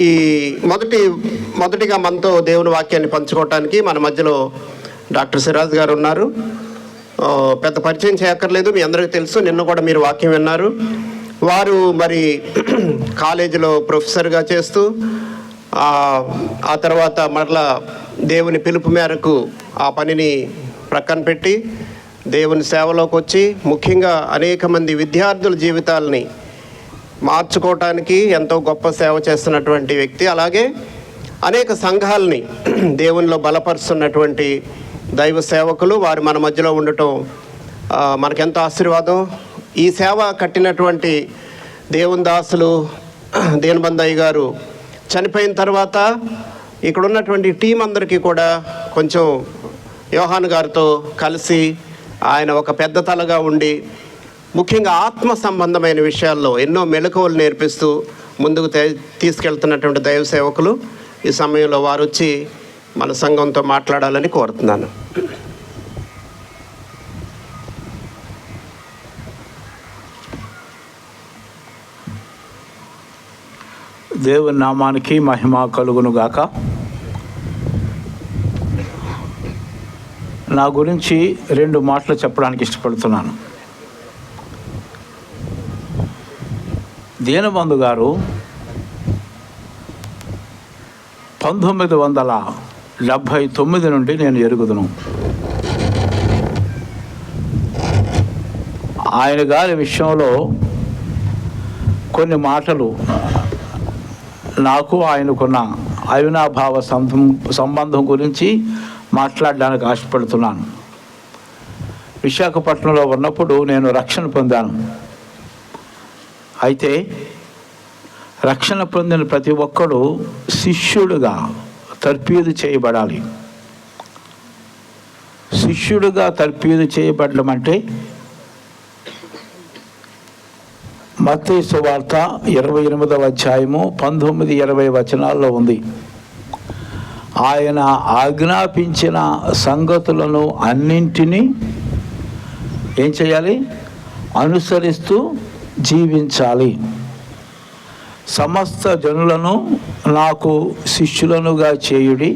ఈ మొదటిగా మనతో దేవుని వాక్యాన్ని పంచుకోవటానికి మన మధ్యలో డాక్టర్ సిరాజ్ గారు ఉన్నారు. పెద్ద పరిచయం చేయక్కర్లేదు, మీ అందరికీ తెలుసు. నిన్న కూడా మీరు వాక్యం విన్నారు. వారు మరి కాలేజీలో ప్రొఫెసర్గా చేస్తూ ఆ తర్వాత మరలా దేవుని పిలుపు మేరకు ఆ పనిని ప్రక్కన పెట్టి దేవుని సేవలోకి వచ్చి ముఖ్యంగా అనేక మంది విద్యార్థుల జీవితాలని మార్చుకోవటానికి ఎంతో గొప్ప సేవ చేస్తున్నటువంటి వ్యక్తి. అలాగే అనేక సంఘాలని దేవునిలో బలపరుస్తున్నటువంటి దైవ సేవకులు. వారు మన మధ్యలో ఉండటం మనకెంతో ఆశీర్వాదం. ఈ సేవ కట్టినటువంటి దేవుని దాసులు దీనబంధయ్య గారు చనిపోయిన తర్వాత ఇక్కడ ఉన్నటువంటి టీం అందరికీ కూడా కొంచెం యోహాను గారితో కలిసి ఆయన ఒక పెద్ద తలగా ఉండి ముఖ్యంగా ఆత్మ సంబంధమైన విషయాల్లో ఎన్నో మెలకువలు నేర్పిస్తూ ముందుకు తీసుకెళ్తున్నటువంటి దైవ సేవకులు. ఈ సమయంలో వారు వచ్చి మన సంఘంతో మాట్లాడాలని కోరుతున్నాను. దేవుని నామానికి మహిమ కలుగును గాక. నా గురించి 2 మాటలు చెప్పడానికి ఇష్టపడుతున్నాను. దీనబంధు గారు 1979 నుండి నేను ఎరుగుదును. ఆయన గారి విషయంలో కొన్ని మాటలు నాకు ఆయనకున్న అవినాభావ సంబంధం గురించి మాట్లాడడానికి ఆశపడుతున్నాను. విశాఖపట్నంలో ఉన్నప్పుడు నేను రక్షణ పొందాను. అయితే రక్షణ పొందిన ప్రతి ఒక్కడు శిష్యుడుగా తర్ఫీదు చేయబడాలి. శిష్యుడుగా తర్ఫీదు చేయబడడం అంటే మత్తయి సువార్త 28వ అధ్యాయము 19-20 వచనాల్లో ఉంది. ఆయన ఆజ్ఞాపించిన సంగతులను అన్నింటినీ ఏం చేయాలి? అనుసరిస్తూ జీవించాలి. సమస్త జనులను నాకు శిష్యులనుగా చేయుడి.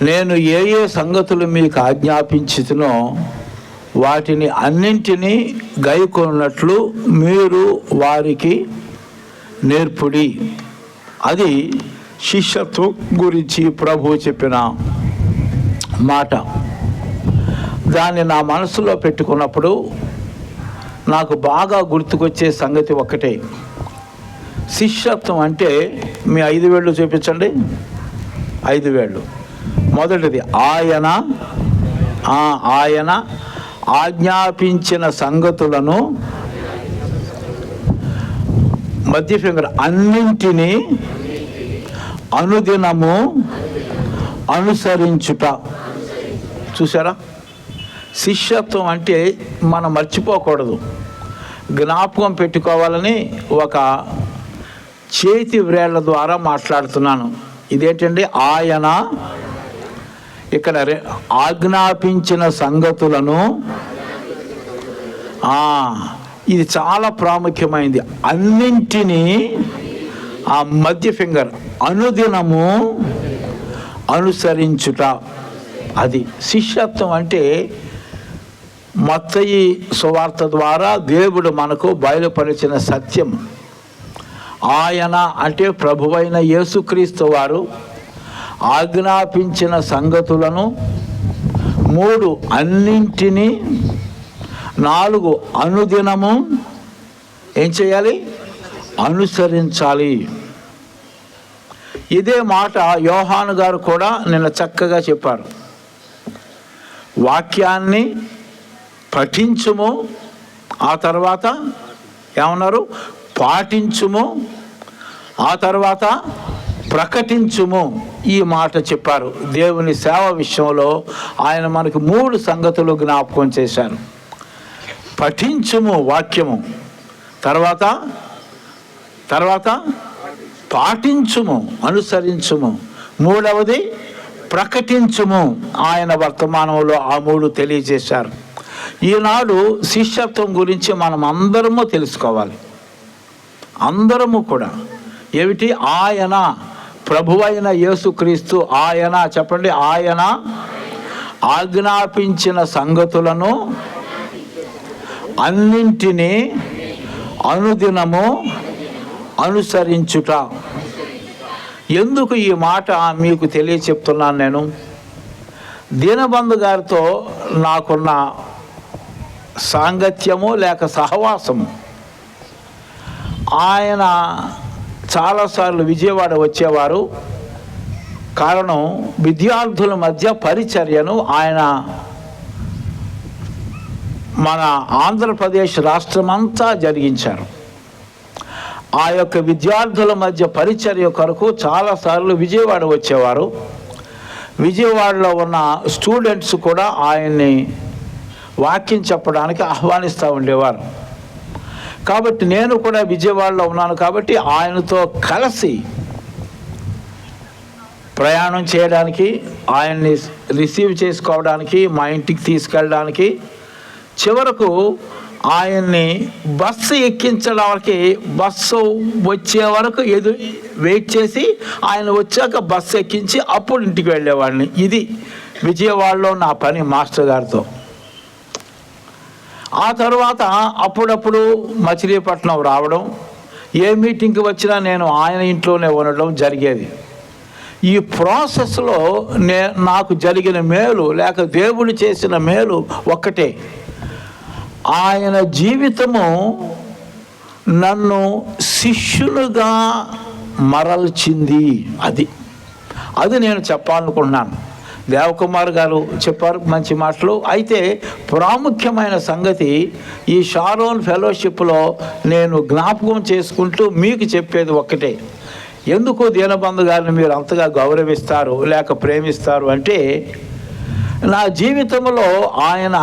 నేను ఏ ఏ సంగతులు మీకు ఆజ్ఞాపించుతునో వాటిని అన్నింటినీ గైకొన్నట్లు మీరు వారికి నేర్పుడి. అది శిష్యత్వం గురించి ప్రభువు చెప్పిన మాట. దాన్ని నా మనసులో పెట్టుకున్నప్పుడు నాకు బాగా గుర్తుకొచ్చే సంగతి ఒక్కటే. శిష్యత్వం అంటే మీ 5 వేళ్ళు చూపించండి. 5 వేళ్ళు. మొదటిది ఆయన ఆజ్ఞాపించిన సంగతులను, మధ్య ఫింగర్, అన్నింటినీ అనుదినము అనుసరించుట. చూసారా? శిష్యత్వం అంటే మనం మర్చిపోకూడదు, జ్ఞాపకం పెట్టుకోవాలని ఒక చేతి వ్రేళ్ల ద్వారా మాట్లాడుతున్నాను. ఇదేంటండి? ఆయన ఇక్కడ ఆజ్ఞాపించిన సంగతులను, ఇది చాలా ప్రాముఖ్యమైనది. అన్నింటినీ, ఆ మధ్య ఫింగర్, అనుదినము అనుసరించుట. అది శిష్యత్వం అంటే మత్తయి సువార్త ద్వారా దేవుడు మనకు బయలుపరిచిన సత్యం. ఆయన అంటే ప్రభువైన యేసుక్రీస్తు వారు ఆజ్ఞాపించిన సంగతులను, 3 అన్నింటినీ, 4 అనుదినము ఏం చేయాలి? అనుసరించాలి. ఇదే మాట యోహాను గారు కూడా నిన్న చక్కగా చెప్పారు. వాక్యాన్ని పఠించుము, ఆ తర్వాత ఏమన్నారు? పాటించుము, ఆ తర్వాత ప్రకటించుము. ఈ మాట చెప్పారు. దేవుని సేవ విషయంలో ఆయన మనకు 3 సంగతులు జ్ఞాపకం చేశారు. పఠించుము వాక్యము, తర్వాత పాటించుము, అనుసరించుము, 3వది ప్రకటించుము. ఆయన వర్తమానంలో ఆ 3 తెలియజేశారు. ఈనాడు శిష్యత్వం గురించి మనం అందరము తెలుసుకోవాలి. అందరము కూడా ఏమిటి? ఆయన, ప్రభువైన యేసుక్రీస్తు ఆయన, చెప్పండి, ఆయన ఆజ్ఞాపించిన సంగతులను అన్నింటినీ అనుదినము అనుసరించుట. ఎందుకు ఈ మాట మీకు తెలియచెప్తున్నాను? నేను దీనబంధు గారితో నాకున్న సాంగత్యము లేక సహవాసము, ఆయన చాలాసార్లు విజయవాడ వచ్చేవారు. కారణం, విద్యార్థుల మధ్య పరిచర్యను ఆయన మన ఆంధ్రప్రదేశ్ రాష్ట్రమంతా జరిగించారు. ఆ యొక్క విద్యార్థుల మధ్య పరిచర్య కొరకు చాలాసార్లు విజయవాడ వచ్చేవారు. విజయవాడలో ఉన్న స్టూడెంట్స్ కూడా ఆయన్ని వాక్యం చెప్పడానికి ఆహ్వానిస్తూ ఉండేవారు. కాబట్టి నేను కూడా విజయవాడలో ఉన్నాను కాబట్టి ఆయనతో కలిసి ప్రయాణం చేయడానికి, ఆయన్ని రిసీవ్ చేసుకోవడానికి, మా ఇంటికి తీసుకెళ్ళడానికి, చివరకు ఆయన్ని బస్సు ఎక్కించడానికి, బస్సు వచ్చే వరకు వెయిట్ చేసి ఆయన వచ్చాక బస్సు ఎక్కించి అప్పుడు ఇంటికి వెళ్ళేవాడిని. ఇది విజయవాడలో నా పని మాస్టర్ గారితో. ఆ తర్వాత అప్పుడప్పుడు మచిలీపట్నం రావడం, ఏ మీటింగ్కి వచ్చినా నేను ఆయన ఇంట్లోనే ఉండడం జరిగేది. ఈ ప్రాసెస్లో నాకు జరిగిన మేలు లేక దేవుడు చేసిన మేలు ఒక్కటే, ఆయన జీవితము నన్ను శిష్యులుగా మరల్చింది. అది నేను చెప్పాలనుకుంటున్నాను. దేవకుమార్ గారు చెప్పారు మంచి మాటలు. అయితే ప్రాముఖ్యమైన సంగతి ఈ షారోన్ ఫెలోషిప్లో నేను జ్ఞాపకం చేసుకుంటూ మీకు చెప్పేది ఒక్కటే. ఎందుకు దీనబంధు గారిని మీరు అంతగా గౌరవిస్తారు లేక ప్రేమిస్తారు అంటే, నా జీవితంలో ఆయన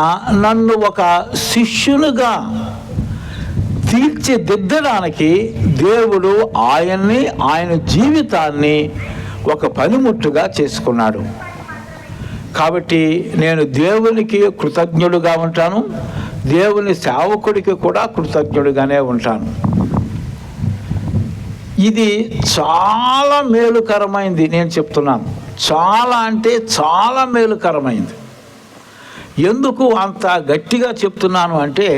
నన్ను ఒక శిష్యునిగా తీర్చిదిద్దడానికి దేవుడు ఆయన్ని, ఆయన జీవితాన్ని ఒక పనిముట్టుగా చేసుకున్నాడు. కాబట్టి నేను దేవునికి కృతజ్ఞుడుగా ఉంటాను, దేవుని సేవకుడికి కూడా కృతజ్ఞుడిగానే ఉంటాను. ఇది చాలా మేలుకరమైంది, నేను చెప్తున్నాను. చాలా అంటే చాలా మేలుకరమైంది. ఎందుకు అంత గట్టిగా చెప్తున్నాను అంటే,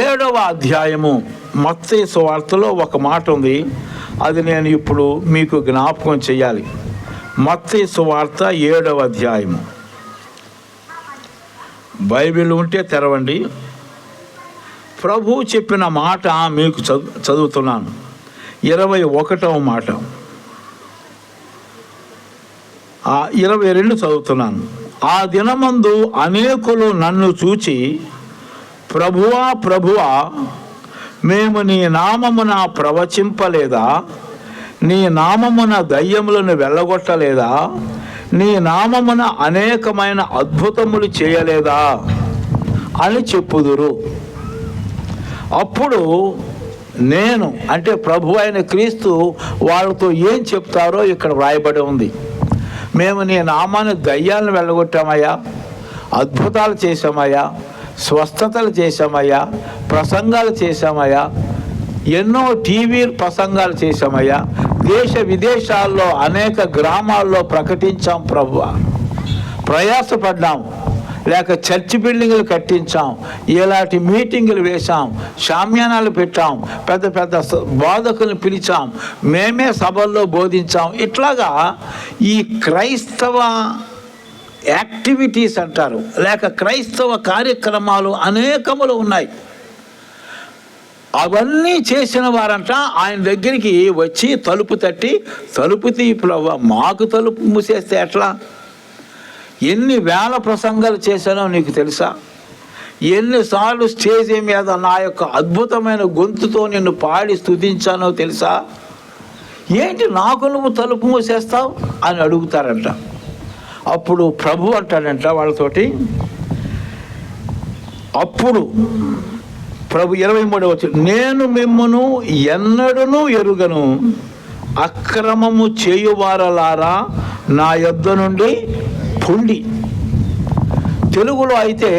7వ అధ్యాయము మత్తయి సువార్తలో ఒక మాట ఉంది, అది నేను ఇప్పుడు మీకు జ్ఞాపకం చేయాలి. మత్తయి సువార్త 7వ అధ్యాయము. బైబిల్ ఉంటే తెరవండి. ప్రభు చెప్పిన మాట మీకు చదువుతున్నాను. 21వ మాట, 22 చదువుతున్నాను. ఆ దినమందు అనేకులు నన్ను చూచి, ప్రభువా ప్రభువా, మేము నీ నామమున ప్రవచింపలేదా? నీ నామమున దయ్యములను వెళ్ళగొట్టలేదా? నీ నామమున అనేకమైన అద్భుతములు చేయలేదా అని చెప్పుదురు. అప్పుడు నేను, అంటే ప్రభు అయిన క్రీస్తు వాళ్ళతో ఏం చెప్తారో ఇక్కడ వ్రాయబడి ఉంది. మేము నీ నామాన్ని దయ్యాలను వెళ్ళగొట్టామయ్యా, అద్భుతాలు చేశామయ్యా, స్వస్థతలు చేశామయ్యా, ప్రసంగాలు చేశామయ్యా, ఎన్నో టీవీ ప్రసంగాలు చేశామయ్యా, దేశ విదేశాల్లో అనేక గ్రామాల్లో ప్రకటించాం ప్రభువా, ప్రయాసపడ్డాం, లేక చర్చి బిల్డింగులు కట్టించాం, ఇలాంటి మీటింగులు వేశాం, షామ్యానాలు పెట్టాం, పెద్ద పెద్ద బోధకులను పిలిచాం, మేమే సభల్లో బోధించాం. ఇట్లాగా ఈ క్రైస్తవ యాక్టివిటీస్ అంటారు, లేక క్రైస్తవ కార్యక్రమాలు అనేకములు ఉన్నాయి. అవన్నీ చేసిన వారంట ఆయన దగ్గరికి వచ్చి తలుపు తట్టి, తలుపు తీపులవ్వ, మాకు తలుపు మూసేస్తే ఎట్లా? ఎన్ని వేల ప్రసంగాలు చేశానో నీకు తెలుసా? ఎన్నిసార్లు స్టేజ్ మీద నా యొక్క అద్భుతమైన గొంతుతో నిన్ను పాడి స్తుతించానో తెలుసా? ఏంటి నాకు నువ్వు తలుపు మూసేస్తావు అని అడుగుతారంట. అప్పుడు ప్రభు అంటాడంట వాళ్ళతోటి, అప్పుడు ప్రభు 23వ, నేను మిమ్మును ఎన్నడూను ఎరుగను, అక్రమము చేయువారలారా నా యొద్ద నుండి పొండి. తెలుగులో అయితే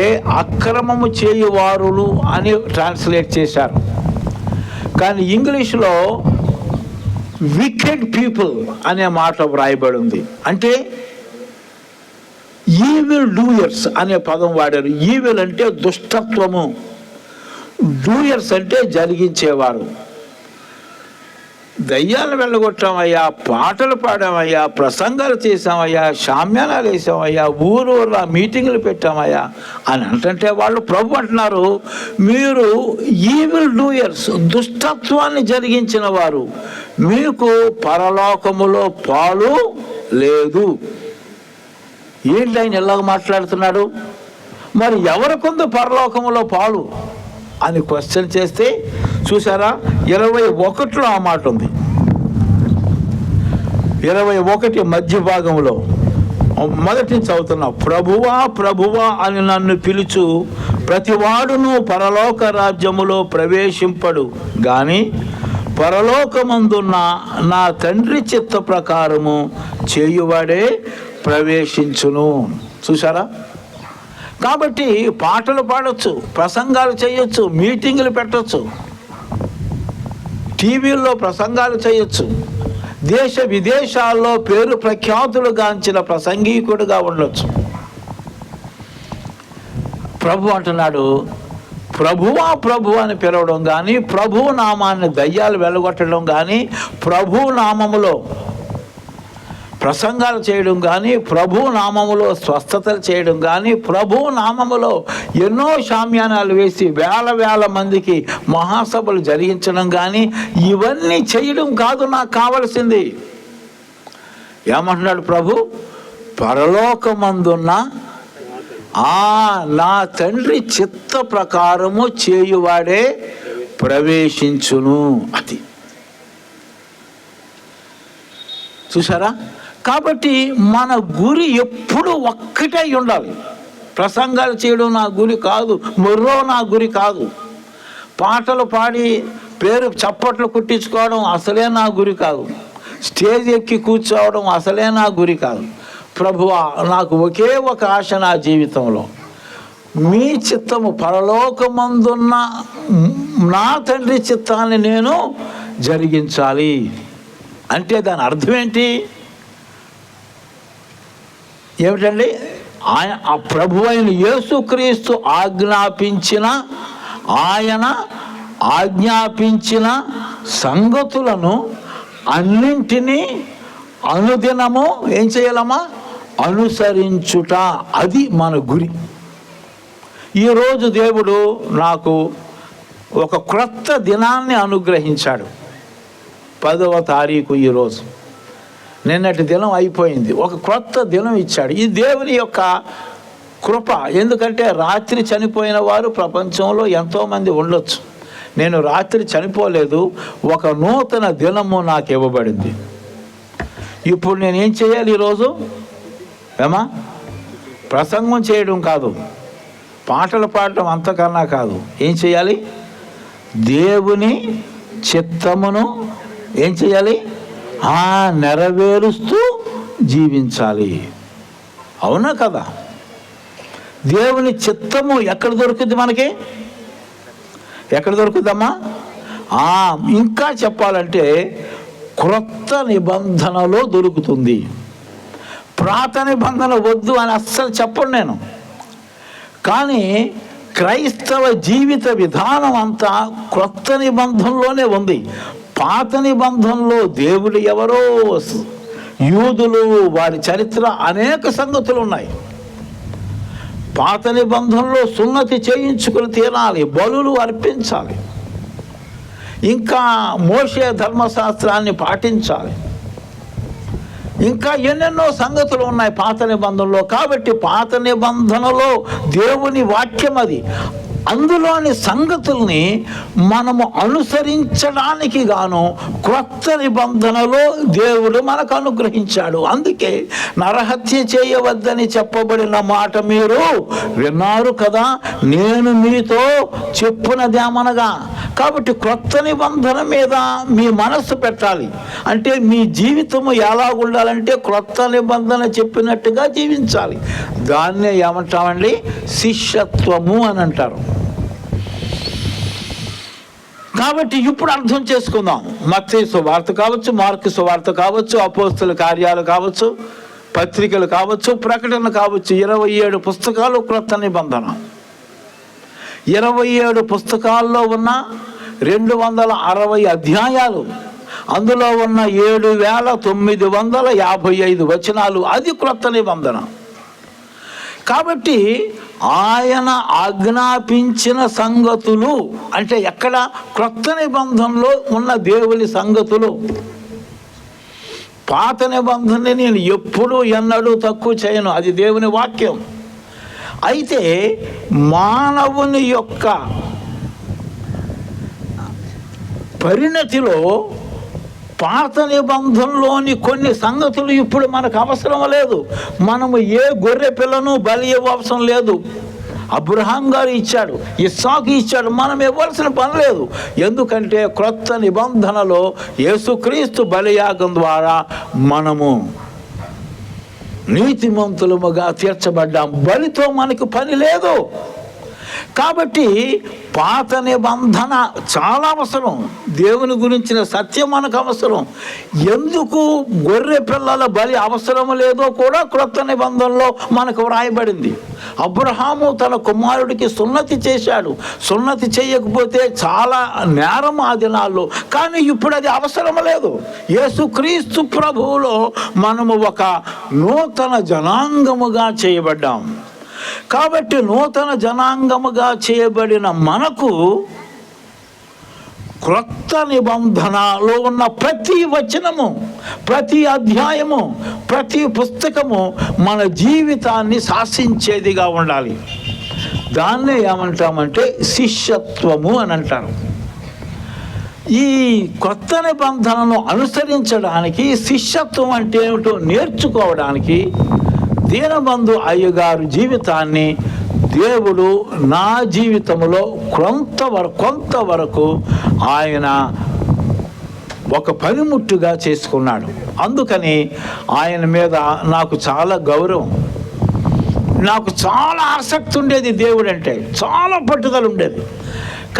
అక్రమము చేయువారులు అని ట్రాన్స్లేట్ చేశారు, కానీ ఇంగ్లీష్లో వికెడ్ పీపుల్ అనే మాట వ్రాయబడి ఉంది. అంటే ఈవిల్ డూయర్స్ అనే పదం వాడారు. ఈవిల్ అంటే దుష్టత్వము, డూయర్స్ అంటే జరిగించేవారు. దయ్యాలు వెళ్ళగొట్టామయ్యా, పాటలు పాడామయ్యా, ప్రసంగాలు చేసామయ్యా, షామ్యానాలు వేసామయ్యా, ఊరూరా మీటింగులు పెట్టామయ్యా అని అంటే వాళ్ళు ప్రభు అంటున్నారు, మీరు ఈవిల్ డూయర్స్, దుష్టత్వాన్ని జరిగించిన వారు, మీకు పరలోకములో పాలు లేదు. ఏంటి ఆయన ఎలాగ మాట్లాడుతున్నాడు? మరి ఎవరికొందు పరలోకములో పాలు అని క్వశ్చన్ చేస్తే చూసారా, 21లో ఆ మాట ఉంది. 21 మధ్య భాగంలో మొదటి చదువుతున్నా, ప్రభువా ప్రభువా అని నన్ను పిలుచు ప్రతివాడును పరలోక రాజ్యములో ప్రవేశింపడు గాని పరలోకమందున్న నా తండ్రి చిత్త ప్రకారము చేయువాడే ప్రవేశించును. చూసారా? కాబట్టి పాటలు పాడొచ్చు, ప్రసంగాలు చేయొచ్చు, మీటింగులు పెట్టచ్చు, టీవీల్లో ప్రసంగాలు చేయొచ్చు, దేశ విదేశాల్లో పేరు ప్రఖ్యాతులు గాంచిన ప్రసంగీకుడుగా ఉండొచ్చు. ప్రభు అంటున్నాడు, ప్రభువా ప్రభు అని పిలవడం కానీ, ప్రభు నామాన్ని దయ్యాలు వెళ్ళగొట్టడం కానీ, ప్రభు నామములో ప్రసంగాలు చేయడం కానీ, ప్రభు నామములో స్వస్థతలు చేయడం కానీ, ప్రభు నామములో ఎన్నో షామ్యానాలు వేసి వేల మందికి మహాసభలు జరిగించడం కానీ, ఇవన్నీ చేయడం కాదు నాకు కావలసింది. ఏమంటున్నాడు ప్రభు? పరలోకమందున్న నా తండ్రి చిత్త ప్రకారము చేయువాడే ప్రవేశించును. అది చూసారా? కాబట్టి మన గురి ఎప్పుడు ఒక్కటే ఉండాలి. ప్రసంగాలు చేయడం నా గురి కాదు, మొర్రో నా గురి కాదు, పాటలు పాడి పేరు చప్పట్లు కుట్టించుకోవడం అసలే నా గురి కాదు, స్టేజ్ ఎక్కి కూర్చోవడం అసలే నా గురి కాదు. ప్రభువా, నాకు ఒకే ఒక ఆశ నా జీవితంలో, మీ చిత్తము పరలోకమందున్న నా తండ్రి చిత్తాన్ని నేను జరిగించాలి. అంటే దాని అర్థం ఏంటి? ఏమిటండి? ఆ ప్రభు అయిన యేసుక్రీస్తు ఆయన ఆజ్ఞాపించిన సంగతులను అన్నింటినీ అనుదినము ఏం చేయాలమ్మా? అనుసరించుట. అది మన గురి. ఈరోజు దేవుడు నాకు ఒక క్రొత్త దినాన్ని అనుగ్రహించాడు. 10వ తారీఖు ఈరోజు. నిన్నటి దినం అయిపోయింది, ఒక క్రొత్త దినం ఇచ్చాడు. ఈ దేవుని యొక్క కృప. ఎందుకంటే రాత్రి చనిపోయిన వారు ప్రపంచంలో ఎంతోమంది ఉండొచ్చు. నేను రాత్రి చనిపోలేదు, ఒక నూతన దినము నాకు ఇవ్వబడింది. ఇప్పుడు నేనేం చేయాలి ఈరోజు? ప్రసంగం చేయడం కాదు, పాటలు పాడటం అంతకన్నా కాదు. ఏం చేయాలి? దేవుని చిత్తమును ఏం చేయాలి? నెరవేరుస్తూ జీవించాలి. అవునా కదా? దేవుని చిత్తము ఎక్కడ దొరుకుద్ది మనకి? ఎక్కడ దొరుకుద్దమ్మా? ఇంకా చెప్పాలంటే క్రొత్త నిబంధనలో దొరుకుతుంది. పాత నిబంధన వద్దు అని అస్సలు చెప్పను నేను. కానీ క్రైస్తవ జీవిత విధానం అంతా క్రొత్త నిబంధనలోనే ఉంది. పాత నిబంధనలో దేవుడు ఎవరో, యూదులు, వారి చరిత్ర, అనేక సంగతులు ఉన్నాయి. పాత నిబంధనలో సున్నతి చేయించుకుని తీరాలి, బలులు అర్పించాలి, ఇంకా మోషే ధర్మశాస్త్రాన్ని పాటించాలి, ఇంకా ఎన్నెన్నో సంగతులు ఉన్నాయి పాత నిబంధనలో. కాబట్టి పాత నిబంధనలో దేవుని వాక్యం అది. అందులోని సంగతుల్ని మనము అనుసరించడానికి గాను క్రొత్త నిబంధనలో దేవుడు మనకు అనుగ్రహించాడు. అందుకే నరహత్య చేయవద్దని చెప్పబడిన మాట మీరు విన్నారు కదా, నేను మీతో చెప్పునదేమనగా. కాబట్టి క్రొత్త నిబంధన మీద మీ మనస్సు పెట్టాలి. అంటే మీ జీవితము ఎలా ఉండాలంటే క్రొత్త నిబంధన చెప్పినట్టుగా జీవించాలి. దాన్నే ఏమంటామండి? శిష్యత్వము అని అంటారు. కాబట్టి ఇప్పుడు అర్థం చేసుకుందాం. మత్తయి సువార్త కావచ్చు, మార్కు సువార్త కావచ్చు, అపోస్తల కార్యాలు కావచ్చు, పత్రికలు కావచ్చు, ప్రకటన కావచ్చు, 27 పుస్తకాలు క్రొత్త నిబంధన. 27 పుస్తకాల్లో ఉన్న 260 అధ్యాయాలు, అందులో ఉన్న 7955 వచనాలు, అది క్రొత్త నిబంధన. కాబట్టి ఆయన ఆజ్ఞాపించిన సంగతులు అంటే ఎక్కడ? క్రొత్త నిబంధనలో ఉన్న దేవుని సంగతులు. పాత నిబంధనని నేను ఎప్పుడూ ఎన్నడూ తక్కువ చేయను, అది దేవుని వాక్యం. అయితే మానవుని యొక్క పరిణతిలో పాత నిబంధనలోని కొన్ని సంగతులు ఇప్పుడు మనకు అవసరం లేదు. మనము ఏ గొర్రె పిల్లను బలి ఇవ్వవసరం లేదు. అబ్రహాం గారు ఇచ్చాడు, ఇస్సాకు ఇచ్చాడు, మనం ఇవ్వాల్సిన పని లేదు. ఎందుకంటే క్రొత్త నిబంధనలో యేసుక్రీస్తు బలియాగం ద్వారా మనము నీతిమంతులముగా తీర్చబడ్డాం. బలితో మనకు పని లేదు. కాబట్టి పాత నిబంధన చాలా అవసరం. దేవుని గురించిన సత్యం మనకు అవసరం. ఎందుకు గొర్రె పిల్లల బలి అవసరం లేదో కూడా క్రొత్త నిబంధనలో మనకు వ్రాయబడింది. అబ్రహాము తన కుమారుడికి సున్నతి చేశాడు. సున్నతి చేయకపోతే చాలా నేరం ఆ దినాల్లో. కానీ ఇప్పుడు అది అవసరం లేదు. యేసుక్రీస్తు ప్రభువులో మనము ఒక నూతన జనాంగముగా చేయబడ్డాం. కాబట్టి నూతన జనాంగముగా చేయబడిన మనకు క్రొత్త నిబంధనలో ఉన్న ప్రతి వచనము, ప్రతి అధ్యాయము, ప్రతి పుస్తకము మన జీవితాన్ని శాసించేదిగా ఉండాలి. దాన్నే ఏమంటామంటే శిష్యత్వము అని అంటారు. ఈ కొత్త నిబంధనను అనుసరించడానికి, శిష్యత్వం అంటే ఏమిటో నేర్చుకోవడానికి దీనబంధు అయ్యగారు జీవితాన్ని దేవుడు నా జీవితంలో కొంతవరకు ఆయన ఒక పనిముట్టుగా చేసుకున్నాడు. అందుకని ఆయన మీద నాకు చాలా గౌరవం, నాకు చాలా ఆసక్తి ఉండేది. దేవుడు అంటే చాలా పట్టుదల ఉండేది.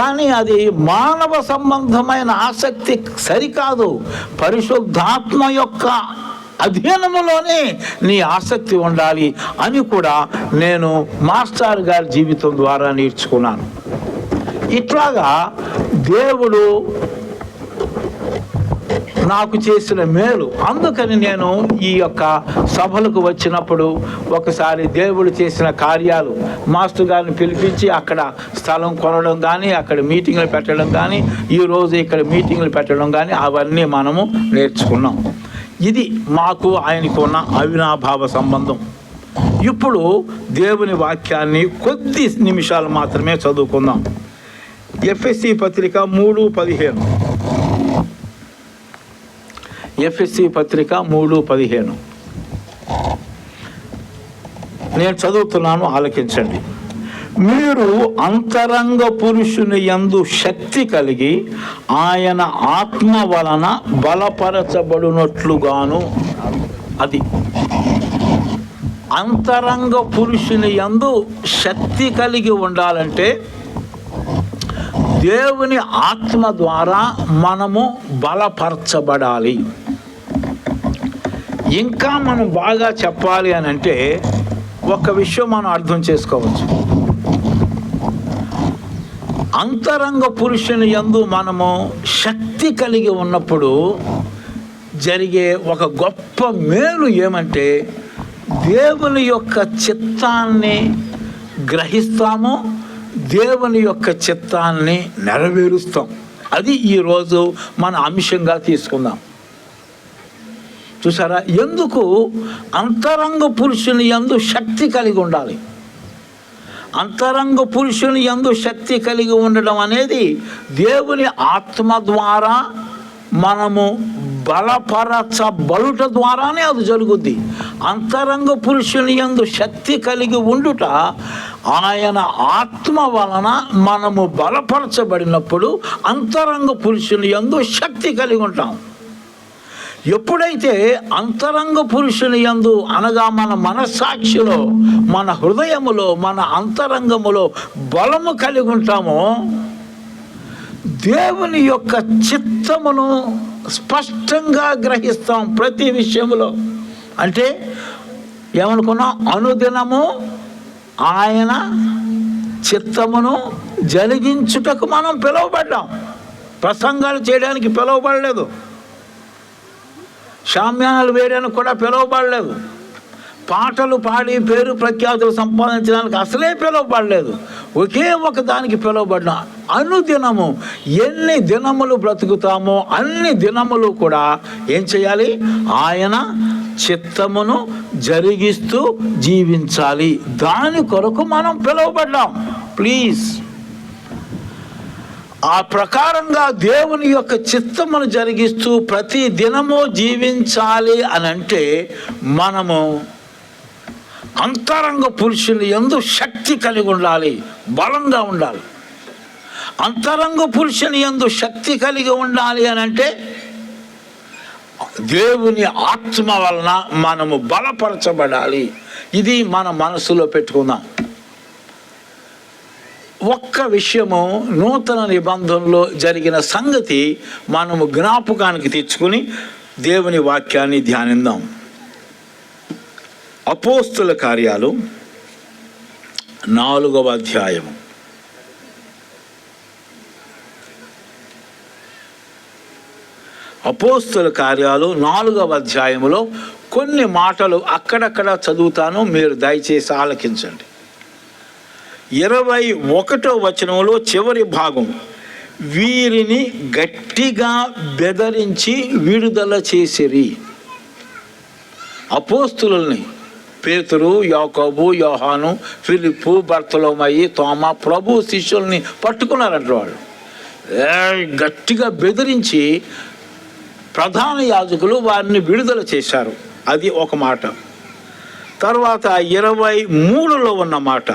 కానీ అది మానవ సంబంధమైన ఆసక్తి సరికాదు. పరిశుద్ధాత్మ యొక్క అధ్యయనములోనే నీ ఆసక్తి ఉండాలి అని కూడా నేను మాస్టర్ గారి జీవితం ద్వారా నేర్చుకున్నాను. ఇట్లాగా దేవుడు నాకు చేసిన మేలు. అందుకని నేను ఈ యొక్క సభలకు వచ్చినప్పుడు ఒకసారి దేవుడు చేసిన కార్యాలు, మాస్టర్ గారిని పిలిపించి అక్కడ స్థలం కొనడం కానీ, అక్కడ మీటింగ్లు పెట్టడం కానీ, ఈరోజు ఇక్కడ మీటింగ్లు పెట్టడం కానీ, అవన్నీ మనము నేర్చుకున్నాం. ఇది మాకు ఆయనకు ఉన్న అవినాభావ సంబంధం. ఇప్పుడు దేవుని వాక్యాన్ని కొద్ది నిమిషాలు మాత్రమే చదువుకుందాం. ఎఫ్ఎస్సి పత్రిక 3:15. ఎఫ్ఎస్సి పత్రిక 3:15 నేను చదువుతున్నాను, ఆలకించండి. మీరు అంతరంగ పురుషుని యందు శక్తి కలిగి ఆయన ఆత్మ వలన బలపరచబడినట్లుగాను. అది అంతరంగ పురుషుని యందు శక్తి కలిగి ఉండాలంటే దేవుని ఆత్మ ద్వారా మనము బలపరచబడాలి. ఇంకా మనం బాగా చెప్పాలి అని అంటే ఒక విషయం మనం అర్థం చేసుకోవచ్చు. అంతరంగ పురుషుని యందు మనము శక్తి కలిగి ఉన్నప్పుడు జరిగే ఒక గొప్ప మేలు ఏమంటే దేవుని యొక్క చిత్తాన్ని గ్రహిస్తాము, దేవుని యొక్క చిత్తాన్ని నెరవేరుస్తాం. అది ఈరోజు మన అంశంగా తీసుకుందాం. చూసారా, ఎందుకు అంతరంగ పురుషుని యందు శక్తి కలిగి ఉండాలి? అంతరంగ పురుషుని యందు శక్తి కలిగి ఉండడం అనేది దేవుని ఆత్మ ద్వారా మనము బలపరచబడుట ద్వారానే అది జరుగుద్ది. అంతరంగ పురుషుని యందు శక్తి కలిగి ఉండుట ఆయన ఆత్మ వలన మనము బలపరచబడినప్పుడు అంతరంగ పురుషుని యందు శక్తి కలిగి ఉంటాం. ఎప్పుడైతే అంతరంగ పురుషుని యందు అనగా మన మనస్సాక్షిలో, మన హృదయములో, మన అంతరంగములో బలము కలిగి ఉంటామో దేవుని యొక్క చిత్తమును స్పష్టంగా గ్రహిస్తాం ప్రతి విషయంలో. అంటే ఏమనుకున్నా, అనుదినము ఆయన చిత్తమును జరిగించుటకు మనం పిలువబడ్డాం. ప్రసంగాలు చేయడానికి పిలువబడలేదు, షామ్యానాలు వేయడానికి కూడా పిలువబడలేదు, పాటలు పాడి పేరు ప్రఖ్యాతులు సంపాదించడానికి అసలే పిలువబడలేదు. ఒకే ఒక దానికి పిలువబడిన అనుదినము. ఎన్ని దినములు బ్రతుకుతామో అన్ని దినములు కూడా ఏం చేయాలి? ఆయన చిత్తమును జరిగిస్తూ జీవించాలి. దాని కొరకు మనం పిలువబడ్డాం. ప్లీజ్, ఆ ప్రకారంగా దేవుని యొక్క చిత్తమును జరిగిస్తూ ప్రతి దినము జీవించాలి అని అంటే మనము అంతరంగ పురుషుని యందు శక్తి కలిగి ఉండాలి, బలంగా ఉండాలి. అంతరంగ పురుషుని యందు శక్తి కలిగి ఉండాలి అని అంటే దేవుని ఆత్మ వలన మనము బలపరచబడాలి. ఇది మన మనసులో పెట్టుకుందాం. ఒక్క విషయము నూతన నిబంధనలో జరిగిన సంగతి మనము జ్ఞాపకానికి తెచ్చుకుని దేవుని వాక్యాన్ని ధ్యానిద్దాం. అపోస్తుల కార్యాలు 4వ అధ్యాయము. అపోస్తుల కార్యాలు 4వ అధ్యాయములో కొన్ని మాటలు అక్కడక్కడ చదువుతాను, మీరు దయచేసి ఆలకించండి. 21వ వచనంలో చివరి భాగం, వీరిని గట్టిగా బెదిరించి విడుదల చేసిరి. అపోస్తులని పేతురు, యాకోబు, యోహాను, ఫిలిప్పు, బర్తలోమయి, తోమా ప్రభు శిష్యుల్ని పట్టుకున్నారంట. వాళ్ళు గట్టిగా బెదిరించి ప్రధాన యాజకులు వారిని విడుదల చేశారు. అది ఒక మాట. తర్వాత 23లో ఉన్న మాట,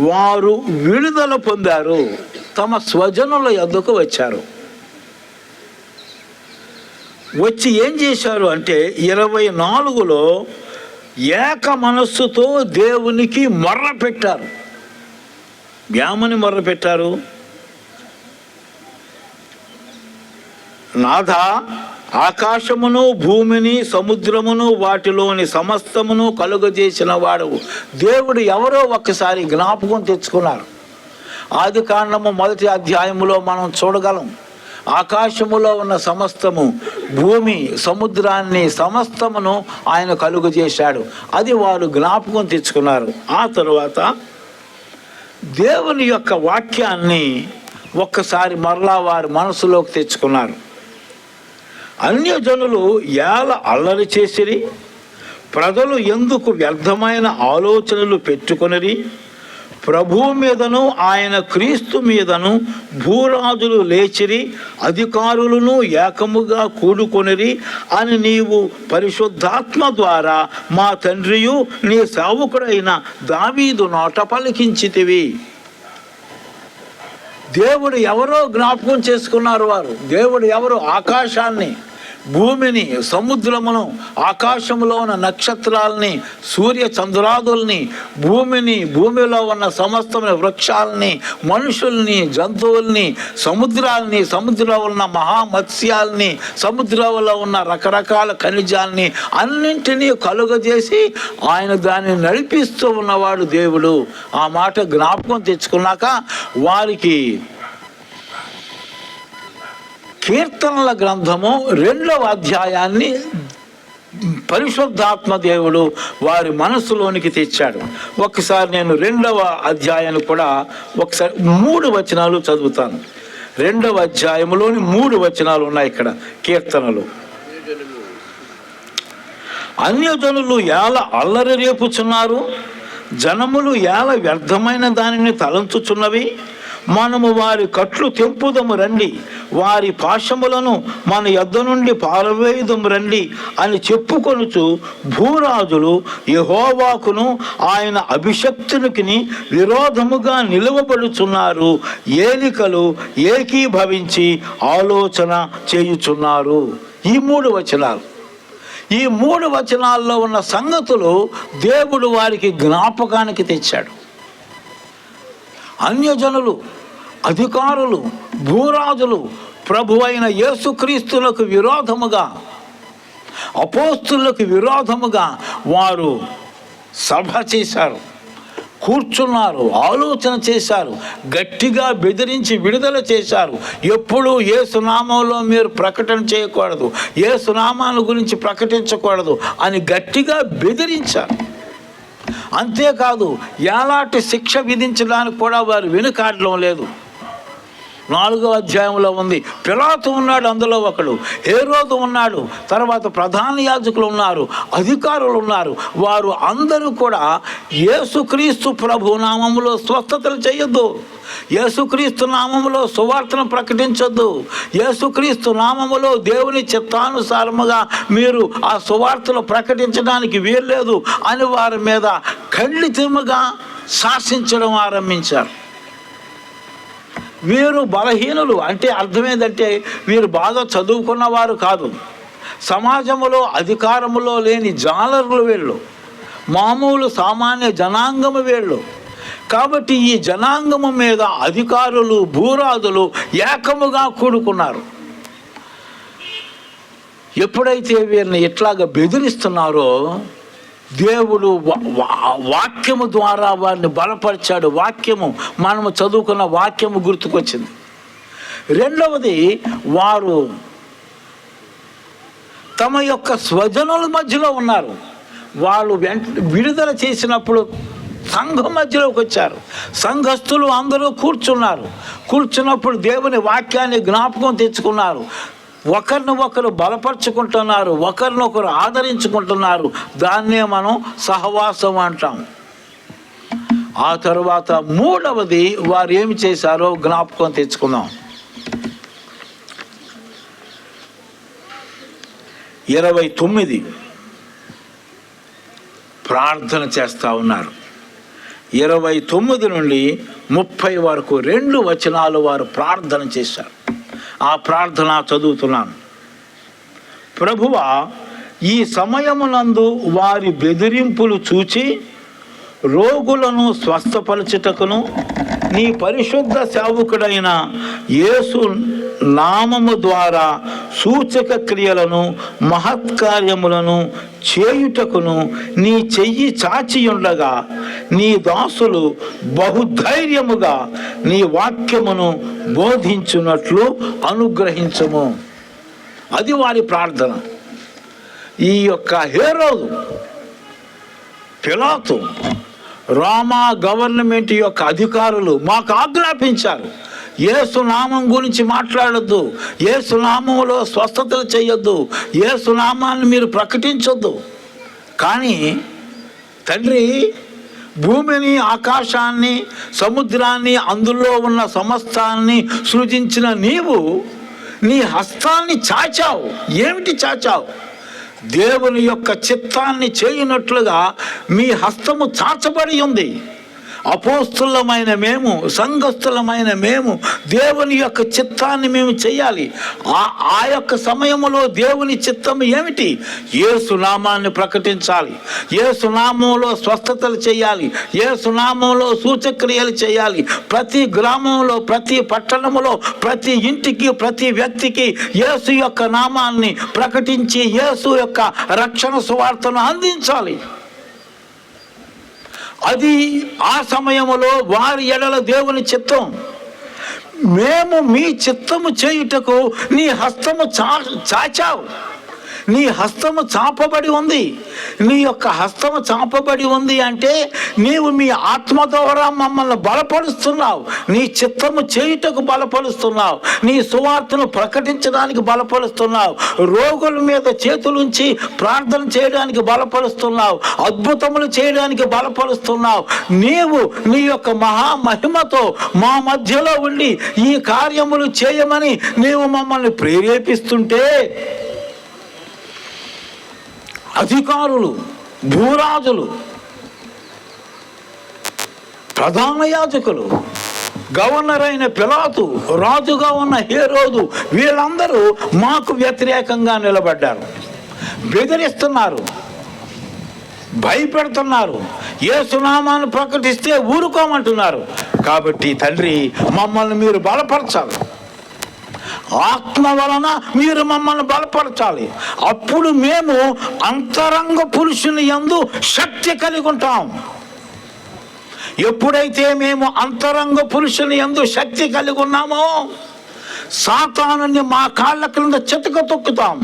వారు విడుదల పొందారు, తమ స్వజనుల యొద్దకు వచ్చారు. వచ్చి ఏం చేశారు అంటే 24లో ఏక మనస్సుతో దేవునికి మొర్ర పెట్టారు. ఏమని మొర్ర పెట్టారు? నాథ, ఆకాశమును భూమిని సముద్రమును వాటిలోని సమస్తమును కలుగజేసిన వాడు. దేవుడు ఎవరో ఒక్కసారి జ్ఞాపకం తెచ్చుకున్నారు. ఆదికాండము 1వ అధ్యాయములో మనం చూడగలం. ఆకాశములో ఉన్న సమస్తము, భూమి, సముద్రాన్ని, సమస్తమును ఆయన కలుగజేశాడు. అది వారు జ్ఞాపకం తెచ్చుకున్నారు. ఆ తరువాత దేవుని యొక్క వాక్యాన్ని ఒక్కసారి మరలా వారి మనసులోకి తెచ్చుకున్నారు. అన్యజనులు ఏల అల్లరి చేసిరి, ప్రజలు ఎందుకు వ్యర్థమైన ఆలోచనలు పెట్టుకొనిరి, ప్రభువు మీదను ఆయన క్రీస్తు మీదను భూరాజులు లేచిరి, అధికారులను ఏకముగా కూడుకొనిరి అని నీవు పరిశుద్ధాత్మ ద్వారా మా తండ్రియు నీ సేవకుడైన దావీదు నోట పలికించితివి. దేవుడు ఎవరో జ్ఞాపకం చేసుకున్నారు వారు. దేవుడు ఎవరు? ఆకాశాన్ని, భూమిని, సముద్రమును, ఆకాశంలో ఉన్న నక్షత్రాలని, సూర్య చంద్రాదుల్ని, భూమిని, భూమిలో ఉన్న సమస్తమైన వృక్షాలని, మనుషుల్ని, జంతువుల్ని, సముద్రాల్ని, సముద్రంలో ఉన్న మహామత్స్యాల్ని, సముద్రంలో ఉన్న రకరకాల ఖనిజాల్ని అన్నింటినీ కలుగజేసి ఆయన దాన్ని నడిపిస్తూ ఉన్నవాడు దేవుడు. ఆ మాట జ్ఞాపకం తెచ్చుకున్నాక వారికి కీర్తనల గ్రంథము 2వ అధ్యాయాన్ని పరిశుద్ధాత్మ దేవుడు వారి మనసులోనికి తెచ్చాడు. ఒకసారి నేను 2వ అధ్యాయాన్ని కూడా ఒకసారి 3 వచనాలు చదువుతాను. 2వ అధ్యాయంలోని 3 వచనాలు ఉన్నాయి ఇక్కడ కీర్తనలు. అన్యజనులు ఏల అల్లరి రేపుచున్నారు, జనములు ఏల వ్యర్థమైన దానిని తలంచుచున్నవి. మనము వారి కట్లు తెంపుదము రండి, వారి పాశములను మన యొద్ద నుండి పారవేయుదము రండి అని చెప్పుకొనుచు భూరాజులు యెహోవాకును ఆయన అభిషక్తునికి విరోధముగా నిలువబడుచున్నారు. ఏలికలు ఏకీభవించి ఆలోచన చేయుచున్నారు. ఈ 3 వచనాలు, ఈ 3 వచనాల్లో ఉన్న సంగతులు దేవుడు వారికి జ్ఞాపకానికి తెచ్చాడు. అన్యజనులు అధికారులు, భూరాజులు ప్రభువైన యేసుక్రీస్తులకు విరోధముగా, అపోస్తులకు విరోధముగా వారు సభ చేశారు, కూర్చున్నారు, ఆలోచన చేశారు, గట్టిగా బెదిరించి విడుదల చేశారు. ఎప్పుడు యేసునామంలో మీరు ప్రకటన చేయకూడదు, యేసునామాల గురించి ప్రకటించకూడదు అని గట్టిగా బెదిరించారు. అంతేకాదు ఎలాంటి శిక్ష విధించడానికి కూడా వారు వెనుకాడడం లేదు. 4వ అధ్యాయంలో ఉంది. పిలాతు ఉన్నాడు, అందులో ఒకడు. హేరోదు ఉన్నాడు, తర్వాత ప్రధాన యాజకులు ఉన్నారు, అధికారులు ఉన్నారు. వారు అందరూ కూడా యేసుక్రీస్తు ప్రభు నామములో స్వస్థతలు చేయొద్దు, యేసుక్రీస్తు నామములో సువార్తను ప్రకటించొద్దు, యేసుక్రీస్తు నామములో దేవుని చిత్తానుసారముగా మీరు ఆ సువార్తను ప్రకటించడానికి వీల్లేదు అని వారి మీద ఖండితముగా శాసించడం ఆరంభించారు. వీరు బలహీనులు అంటే అర్థం ఏంటంటే వీరు బాగా చదువుకున్నవారు కాదు, సమాజంలో అధికారములో లేని జాలరులు వీళ్ళు, మామూలు సామాన్య జనాంగము వీళ్ళు. కాబట్టి ఈ జనాంగము మీద అధికారులు, భూరాజులు ఏకముగా కూడుకున్నారు. ఎప్పుడైతే వీరిని ఇట్లాగా బెదిరిస్తున్నారో దేవుడు వాక్యము ద్వారా వారిని బలపరిచాడు. వాక్యము, మనము చదువుకున్న వాక్యము గుర్తుకొచ్చింది. రెండవది, వారు తమ యొక్క స్వజనుల మధ్యలో ఉన్నారు. వాళ్ళు విడుదల చేసినప్పుడు సంఘం మధ్యలోకి వచ్చారు. సంఘస్థులు అందరూ కూర్చున్నప్పుడు దేవుని వాక్యాన్ని జ్ఞాపకం తెచ్చుకున్నారు. ఒకరిని ఒకరు బలపరుచుకుంటున్నారు, ఒకరినొకరు ఆదరించుకుంటున్నారు. దాన్నే మనం సహవాసం అంటాం. ఆ తరువాత మూడవది వారు ఏమి చేశారో జ్ఞాపకం తెచ్చుకుందాం. 29 ప్రార్థన చేస్తూ ఉన్నారు. 29 నుండి 30 వరకు 2 వచనాలు వారు ప్రార్థన చేశారు. ఆ ప్రార్థన చదువుతున్నాను. ప్రభువా, ఈ సమయమునందు వారి బెదిరింపులు చూచి రోగులను స్వస్థపరచుటకును నీ పరిశుద్ధ సేవకుడైన యేసు నామము ద్వారా సూచక క్రియలను మహత్కార్యములను చేయుటకును నీ చెయ్యి చాచియుండగా నీ దాసులు బహుధైర్యముగా నీ వాక్యమును బోధించున్నట్లు అనుగ్రహించము. అది వారి ప్రార్థన. ఈ యొక్క హేరోదు, పిలాతు, రోమా గవర్నమెంట్ యొక్క అధికారులు మాకు ఆజ్ఞాపించారు, యేసు నామం గురించి మాట్లాడొద్దు, యేసు నామంలో స్వస్థతలు చేయొద్దు, యేసు నామాన్ని మీరు ప్రకటించొద్దు. కానీ తండ్రి, భూమిని, ఆకాశాన్ని, సముద్రాన్ని, అందులో ఉన్న సమస్తాన్ని సృజించిన నీవు నీ హస్తాన్ని చాచావు. ఏమిటి చాచావు? దేవుని యొక్క చిత్తాన్ని చేయనట్లుగా మీ హస్తము చాచబడి ఉంది. అపోస్తులమైన మేము, సంఘస్థులమైన మేము దేవుని యొక్క చిత్తాన్ని మేము చేయాలి. ఆ యొక్క సమయంలో దేవుని చిత్తం ఏమిటి? యేసు నామాన్ని ప్రకటించాలి, యేసు నామంలో స్వస్థతలు చేయాలి, యేసు నామంలో సూచక్రియలు చేయాలి. ప్రతి గ్రామంలో, ప్రతి పట్టణంలో, ప్రతి ఇంటికి, ప్రతి వ్యక్తికి యేసు యొక్క నామాన్ని ప్రకటించి యేసు యొక్క రక్షణ సువార్తను అందించాలి. అది ఆ సమయంలో వారి ఎడల దేవుని చిత్తం. మేము మీ చిత్తము చేయుటకు నీ హస్తము చాచావు. నీ హస్తము చాపబడి ఉంది. నీ యొక్క హస్తము చాపబడి ఉంది అంటే నీవు మీ ఆత్మ ద్వారా మమ్మల్ని బలపరుస్తున్నావు, నీ చిత్తము చేయుటకు బలపరుస్తున్నావు, నీ సువార్తను ప్రకటించడానికి బలపరుస్తున్నావు, రోగుల మీద చేతులుంచి ప్రార్థన చేయడానికి బలపరుస్తున్నావు, అద్భుతములు చేయడానికి బలపరుస్తున్నావు. నీవు నీ యొక్క మహామహిమతో మా మధ్యలో ఉండి ఈ కార్యములు చేయమని నీవు మమ్మల్ని ప్రేరేపిస్తుంటే అధికారులు, భూరాజులు, ప్రధాన యాజకులు, గవర్నర్ అయిన పిలాతు, రాజుగా ఉన్న హేరోదు, వీళ్ళందరూ మాకు వ్యతిరేకంగా నిలబడ్డారు. బెదిరిస్తున్నారు, భయపెడుతున్నారు, యేసు నామాన్ని ప్రకటిస్తే ఊరుకోమంటున్నారు. కాబట్టి తండ్రి, మమ్మల్ని మీరు బలపరచాలి, ఆత్మ వలన మీరు మమ్మల్ని బలపరచాలి. అప్పుడు మేము అంతరంగ పురుషుని యందు శక్తి కలిగి ఉంటాం. ఎప్పుడైతే మేము అంతరంగ పురుషుని యందు శక్తి కలిగి ఉన్నామో, సాతానుని మా కాళ్ళ క్రింద చితక తొక్కుతాం,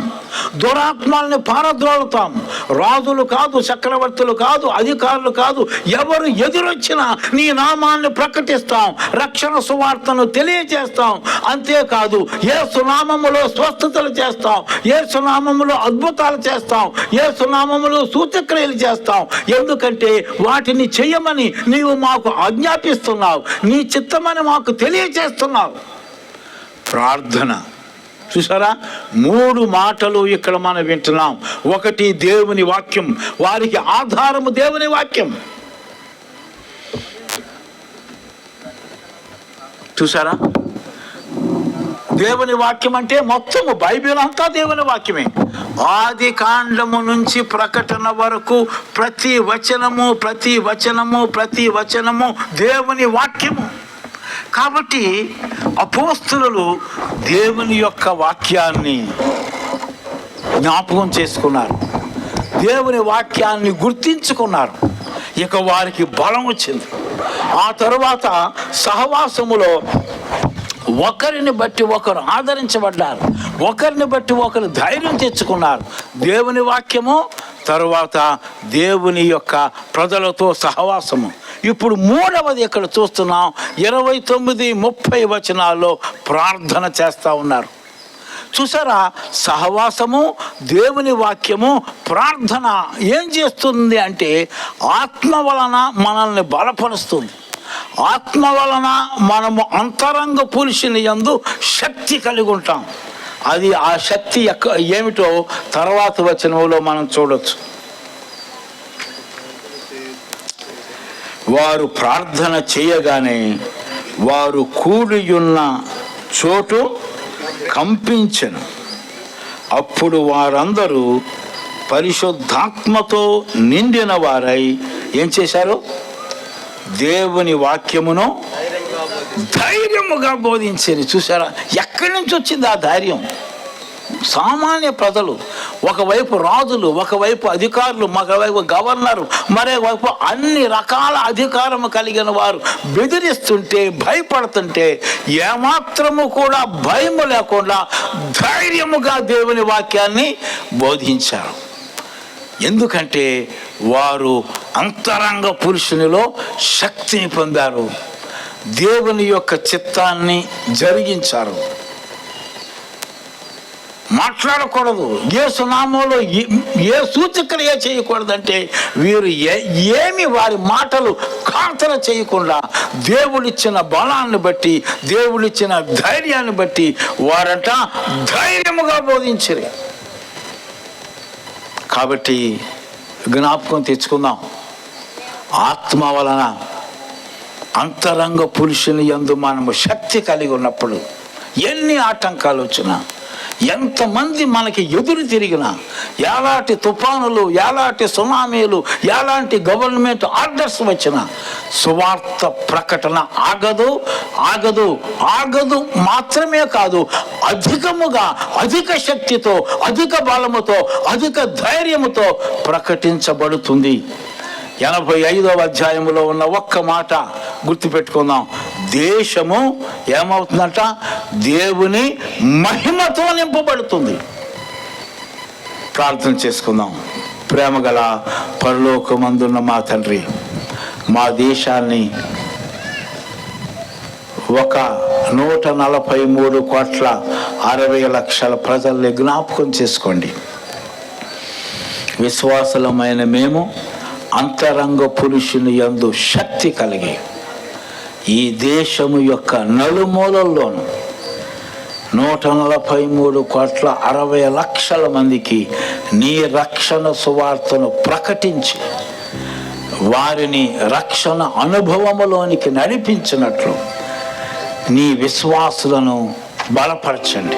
దురాత్మల్ని పారద్రోలుతాం. రాజులు కాదు, చక్రవర్తులు కాదు, అధికారులు కాదు, ఎవరు ఎదురొచ్చినా నీ నామాన్ని ప్రకటిస్తాం, రక్షణ సువార్తను తెలియజేస్తాం. అంతేకాదు, యేసు నామములో స్వస్థతలు చేస్తాం, యేసు నామములో అద్భుతాలు చేస్తాం, యేసు నామములో సూచక్రియలు చేస్తాం. ఎందుకంటే వాటిని చెయ్యమని నీవు మాకు ఆజ్ఞాపిస్తున్నావు, నీ చిత్తమని మాకు తెలియజేస్తున్నావు. ప్రార్థన చూసారా, 3 మాటలు ఇక్కడ మనం వింటున్నాం. ఒకటి దేవుని వాక్యం, వారికి ఆధారము దేవుని వాక్యం. చూసారా, దేవుని వాక్యం అంటే మొత్తము బైబిల్ అంతా దేవుని వాక్యమే. ఆది కాండము నుంచి ప్రకటన వరకు ప్రతి వచనము దేవుని వాక్యము. కాబట్టి అపోస్తలులు దేవుని యొక్క వాక్యాన్ని జ్ఞాపకం చేసుకున్నారు, దేవుని వాక్యాన్ని గుర్తించుకున్నారు. ఇక వారికి బలం వచ్చింది. ఆ తరువాత సహవాసములో ఒకరిని బట్టి ఒకరు ఆదరించబడ్డారు, ఒకరిని బట్టి ఒకరు ధైర్యం తెచ్చుకున్నారు. దేవుని వాక్యము, తరువాత దేవుని యొక్క ప్రజలతో సహవాసము. ఇప్పుడు 3వది ఇక్కడ చూస్తున్నాం. 29-30 వచనాల్లో ప్రార్థన చేస్తూ ఉన్నారు. చూసారా, సహవాసము, దేవుని వాక్యము, ప్రార్థన ఏం చేస్తుంది అంటే ఆత్మ వలన మనల్ని బలపరుస్తుంది. ఆత్మ వలన మనము అంతరంగ పురుషుని యందు శక్తి కలిగి ఉంటాం. అది ఆ శక్తి ఏమిటో తర్వాత వచనంలో మనం చూడొచ్చు. వారు ప్రార్థన చేయగానే వారు కూడియున్న చోటు కంపించెను. అప్పుడు వారందరూ పరిశుద్ధాత్మతో నిండిన వారై ఏం చేశారు? దేవుని వాక్యమును ధైర్యముగా బోధించేది. చూసారా, ఎక్కడి నుంచి వచ్చింది ఆ ధైర్యం? సామాన్య ప్రజలు, ఒకవైపు రాజులు, ఒకవైపు అధికారులు, మరోవైపు గవర్నరు, మరోవైపు అన్ని రకాల అధికారము కలిగిన వారు బెదిరిస్తుంటే, భయపడుతుంటే ఏమాత్రము కూడా భయము లేకుండా ధైర్యముగా దేవుని వాక్యాన్ని బోధించారు. ఎందుకంటే వారు అంతరంగ పురుషునిలో శక్తిని పొందారు, దేవుని యొక్క చిత్తాన్ని జరిగించారు. మాట్లాడకూడదు, యేసు నామములో ఏ సూచక్రియ చేయకూడదంటే వీరు ఏమి వారి మాటలు ఖాతర చేయకుండా దేవుడిచ్చిన బలాన్ని బట్టి, దేవుడిచ్చిన ధైర్యాన్ని బట్టి వారంట ధైర్యముగా బోధించారు. కాబట్టి జ్ఞాపకం తెచ్చుకుందాం, ఆత్మ వలన అంతరంగ పురుషుని యందు మనము శక్తి కలిగి ఉన్నప్పుడు ఎన్ని ఆటంకాలు వచ్చినా, ఎంతమంది మనకి ఎదురు తిరిగినా, ఎలాంటి తుఫానులు, ఎలాంటి సునామీలు, ఎలాంటి గవర్నమెంట్ ఆర్డర్స్ వచ్చినా సువార్త ప్రకటన ఆగదు, ఆగదు, ఆగదు. మాత్రమే కాదు, అధికముగా, అధిక శక్తితో, అధిక బలముతో, అధిక ధైర్యముతో ప్రకటించబడుతుంది. 85వ అధ్యాయములో ఉన్న ఒక్క మాట గుర్తుపెట్టుకుందాం. దేశము ఏమవుతుందంట? దేవుని మహిమతో నింపబడుతుంది. ప్రార్థన చేసుకుందాం. ప్రేమగల పరలోకమందున్న మా తండ్రి, మా దేశాన్ని 143,60,00,000 ప్రజల్ని జ్ఞాపకం చేసుకోండి. విశ్వాసులమైన మేము అంతరంగ పురుషుని యందు శక్తి కలిగి ఈ దేశము యొక్క నలుమూలల్లోనూ 143,60,00,000 మందికి నీ రక్షణ సువార్తను ప్రకటించి వారిని రక్షణ అనుభవములోనికి నడిపించినట్లు నీ విశ్వాసులను బలపరచండి.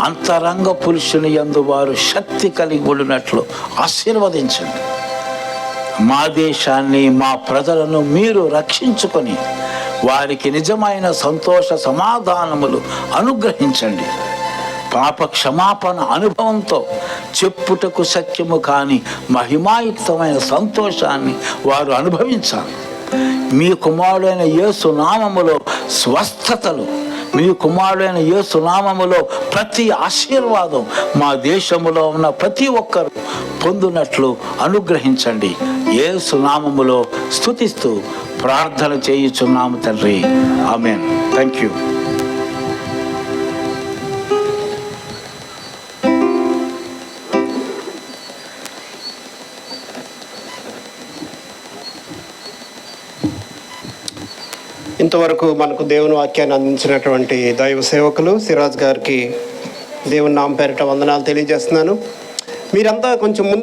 అంతరంగ పురుషుని యందు వారు శక్తి కలిగి ఉండినట్లు ఆశీర్వదించండి. మా దేశాన్ని, మా ప్రజలను మీరు రక్షించుకొని వారికి నిజమైన సంతోష సమాధానములు అనుగ్రహించండి. పాప క్షమాపణ అనుభవంతో చెప్పుటకు సత్యము కాని మహిమాయుక్తమైన సంతోషాన్ని వారు అనుభవించాలి. మీ కుమారుడైన యేసు నామములో స్వస్థతలు, మీ కుమారుడైన యేసు నామములో ప్రతి ఆశీర్వాదం మా దేశములో ఉన్న ప్రతి ఒక్కరు పొందునట్లు అనుగ్రహించండి. యేసు నామములో స్తుతిస్తూ ప్రార్థన చేయుచున్నాము తండ్రి. ఆమేన్. Thank you. ఇంతవరకు మనకు దేవుని వాక్యాన్ని అందించినటువంటి దైవ సేవకులు సిరాజ్ గారికి దేవుని నామ పేరిట వందనాలు తెలియజేస్తున్నాను. మీరంతా కొంచెం ముందు